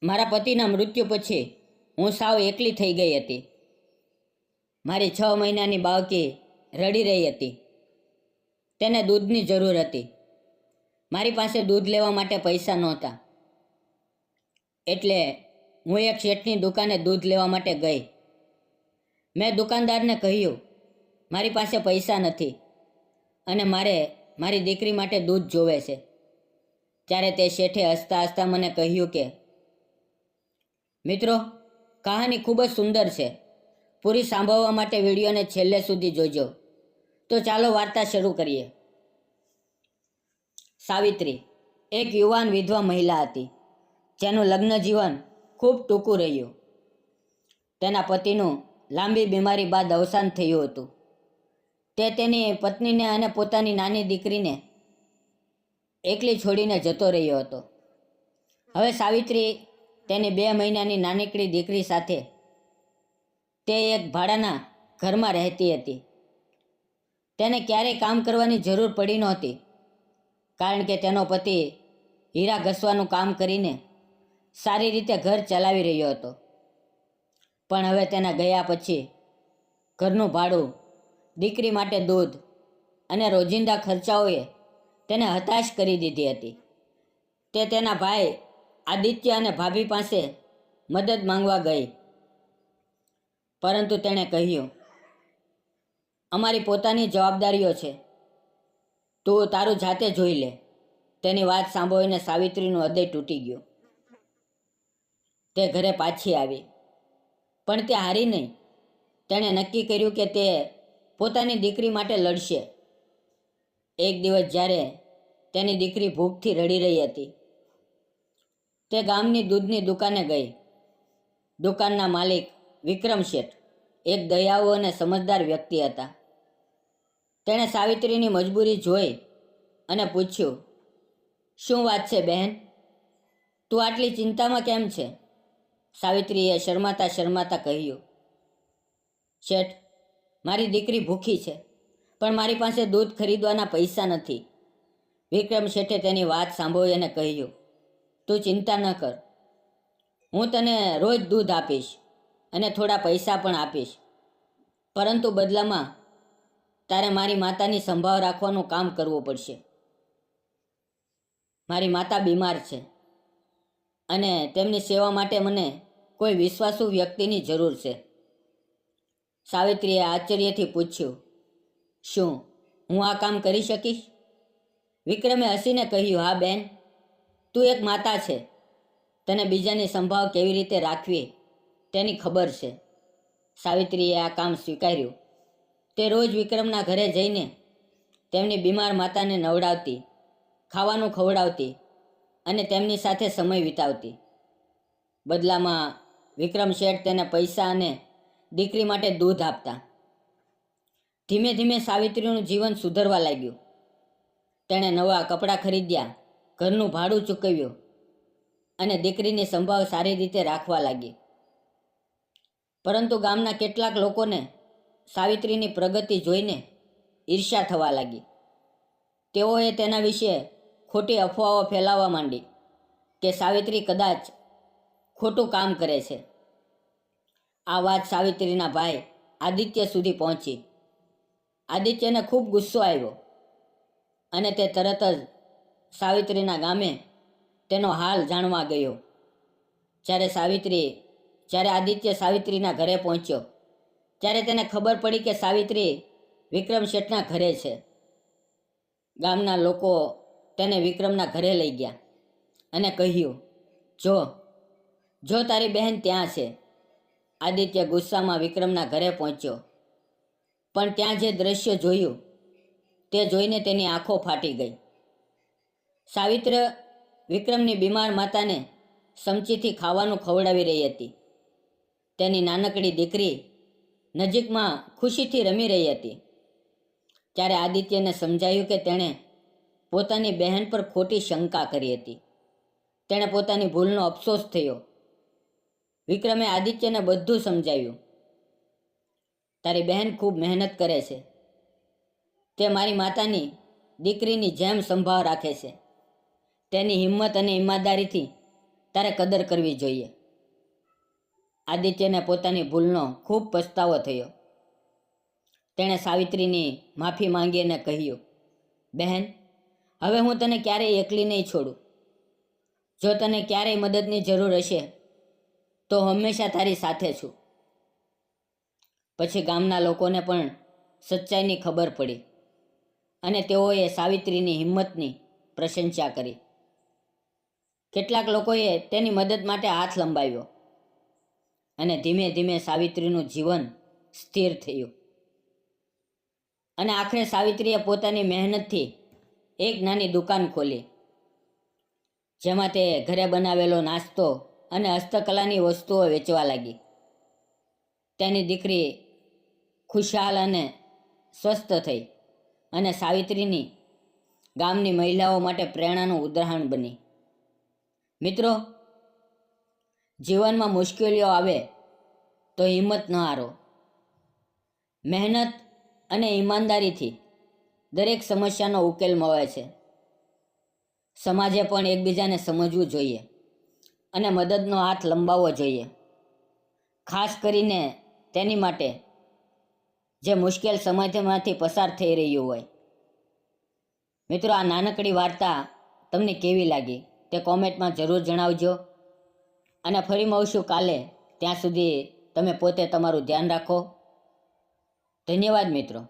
મારા પતિના મૃત્યુ પછી હું સાવ એકલી થઈ ગઈ હતી. મારી 6 મહિનાની બાળકી રડી રહી હતી. તેને દૂધની જરૂર હતી. મારી પાસે દૂધ લેવા માટે પૈસા નહોતા. એટલે હું એક શેઠની દુકાને દૂધ લેવા માટે ગઈ. મેં દુકાનદારને કહ્યું, મારી પાસે પૈસા નથી અને મારે મારી દીકરી માટે દૂધ જોવે છે. ત્યારે તે શેઠે હસતા હસતા મને કહ્યું કે, મિત્રો, કહાની ખૂબ જ સુંદર છે. પૂરી સાંભળવા માટે વિડીયોને છેલ્લે સુધી જોજો. તો ચાલો વાર્તા શરૂ કરીએ. સાવિત્રી એક યુવાન વિધવા મહિલા હતી, જેનું લગ્ન જીવન ખૂબ ટૂંકું રહ્યું. તેના પતિનું લાંબી બીમારી બાદ અવસાન થયું હતું. તે તેની પત્નીને અને પોતાની નાની દીકરીને એકલી છોડીને જતો રહ્યો હતો. હવે સાવિત્રી તેની 2 મહિનાની નાનકડી દીકરી સાથે તે એક ભાડાના ઘરમાં રહેતી હતી. તેને ક્યારેય કામ કરવાની જરૂર પડી નહોતી, કારણ કે તેનો પતિ હીરા ઘસવાનું કામ કરીને સારી રીતે ઘર ચલાવી રહ્યો હતો. પણ હવે તેના ગયા પછી ઘરનું ભાડું, દીકરી માટે દૂધ અને રોજિંદા ખર્ચાઓએ તેને હતાશ કરી દીધી હતી. તે તેના ભાઈ આદિત્ય અને ભાભી પાસે મદદ માંગવા ગઈ, પરંતુ તેણે કહ્યું, અમારી પોતાની જવાબદારીઓ છે, તું તારું જાતે જોઈ લે. તેની વાત સાંભળીને સાવિત્રીનું હૃદય તૂટી ગયું. તે ઘરે પાછી આવી, પણ તે હારી નહીં. તેણે નક્કી કર્યું કે તે પોતાની દીકરી માટે લડશે. એક દિવસ જ્યારે તેની દીકરી ભૂખથી રડી રહી હતી, તે ગામની દૂધની દુકાને ગઈ. દુકાનના માલિક વિક્રમ શેઠ એક દયાળુ અને સમજદાર વ્યક્તિ હતા. તેણે સાવિત્રીની મજબૂરી જોઈ અને પૂછ્યું, શું વાત છે બહેન? તું આટલી ચિંતામાં કેમ છે? સાવિત્રીએ શરમાતા શરમાતા કહ્યું, શેઠ, મારી દીકરી ભૂખી છે, પણ મારી પાસે દૂધ ખરીદવાના પૈસા નથી. વિક્રમ શેઠે તેની વાત સાંભળી અને કહ્યું, તું ચિંતા ન કર, હું તને રોજ દૂધ આપીશ અને થોડા પૈસા પણ આપીશ, પરંતુ બદલામાં તારે મારી માતાની સંભાળ રાખવાનું કામ કરવું પડશે. મારી માતા બીમાર છે અને તેમની સેવા માટે મને કોઈ વિશ્વાસુ વ્યક્તિની જરૂર છે. સાવિત્રીએ આશ્ચર્યથી પૂછ્યું, શું હું આ કામ કરી શકીશ? વિક્રમે હસીને કહ્યું, હા બેન, તું એક માતા છે. તને બીજાની સંભાળ કેવી રીતે રાખવી તેની ખબર છે. સાવિત્રીએ આ કામ સ્વીકાર્યું. તે રોજ વિક્રમના ઘરે જઈને તેમની બીમાર માતાને નવડાવતી, ખાવાનું ખવડાવતી અને તેમની સાથે સમય વિતાવતી. બદલામાં વિક્રમ શેઠ તેને પૈસા અને દીકરી માટે દૂધ આપતા. ધીમે ધીમે સાવિત્રીનું જીવન સુધરવા લાગ્યું. તેણે નવા કપડાં ખરીદ્યા, ઘરનું ભાડું ચૂકવ્યું અને દીકરીની સંભાળ સારી રીતે રાખવા લાગી. પરંતુ ગામના કેટલાક લોકોને સાવિત્રીની પ્રગતિ જોઈને ઈર્ષ્યા થવા લાગી. તેઓએ તેના વિશે ખોટી અફવાઓ ફેલાવવા માંડી કે સાવિત્રી કદાચ ખોટું કામ કરે છે. આ વાત સાવિત્રીના ભાઈ આદિત્ય સુધી પહોંચી. આદિત્યને ખૂબ ગુસ્સો આવ્યો અને તે તરત જ સાવિત્રીના ગામે તેનો હાલ જાણવા ગયો. જ્યારે આદિત્ય સાવિત્રીના ઘરે પહોંચ્યો, ત્યારે તેને ખબર પડી કે સાવિત્રી વિક્રમ શેઠના ઘરે છે. ગામના લોકો તેને વિક્રમના ઘરે લઈ ગયા અને કહ્યું, જો તારી બહેન ત્યાં છે. આદિત્ય ગુસ્સામાં વિક્રમના ઘરે પહોંચ્યો, પણ ત્યાં જે દ્રશ્ય જોયું તે જોઈને તેની આંખો ફાટી ગઈ. સાવિત્ર વિક્રમની બીમાર માતાને સમચીથી ખાવાનું ખવડાવી રહી હતી. તેની નાનકડી દીકરી નજીકમાં ખુશીથી રમી રહી હતી. ત્યારે આદિત્યને સમજાયું કે તેણે પોતાની બહેન પર ખોટી શંકા કરી હતી. તેણે પોતાની ભૂલનો અફસોસ થયો. વિક્રમે આદિત્યને બધું સમજાવ્યું. તારી બહેન ખૂબ મહેનત કરે છે. તે મારી માતાની દીકરીની જેમ સંભાળ રાખે છે. તેની હિંમત અને ઈમાનદારીથી તારે કદર કરવી જોઈએ. આદિત્યને પોતાની ભૂલનો ખૂબ પસ્તાવો થયો. તેણે સાવિત્રીની માફી માંગી અને કહ્યું, બહેન, હવે હું તને ક્યારેય એકલી નહીં છોડું. જો તને ક્યારેય મદદની જરૂર હશે તો હંમેશા તારી સાથે છું. પછી ગામના લોકોને પણ સચ્ચાઈની ખબર પડી અને તેઓએ સાવિત્રીની હિંમતની પ્રશંસા કરી. કેટલાક લોકોએ તેની મદદ માટે હાથ લંબાવ્યો અને ધીમે ધીમે સાવિત્રીનું જીવન સ્થિર થયું. અને આખરે સાવિત્રીએ પોતાની મહેનતથી એક નાની દુકાન ખોલી, જેમાં તે ઘરે બનાવેલો નાસ્તો અને હસ્તકલાની વસ્તુઓ વેચવા લાગી. તેની દીકરી ખુશહાલ અને સ્વસ્થ થઈ અને સાવિત્રીની ગામની મહિલાઓ માટે પ્રેરણાનું ઉદાહરણ બની. મિત્રો, જીવનમાં મુશ્કેલીઓ આવે તો હિંમત ન હારો. મહેનત અને ઈમાનદારીથી દરેક સમસ્યાનો ઉકેલ મળે છે. સમાજે પણ એકબીજાને સમજવું જોઈએ અને મદદનો હાથ લંબાવવો જોઈએ, ખાસ કરીને તેની માટે જે મુશ્કેલ સમયમાંથી પસાર થઈ રહ્યું હોય. મિત્રો, આ નાનકડી વાર્તા તમને કેવી લાગી તે કોમેન્ટમાં જરૂર જણાવજો. અને ફરી મળશું કાલે. ત્યાં સુધી તમે પોતે તમારું ધ્યાન રાખો. ધન્યવાદ મિત્રો.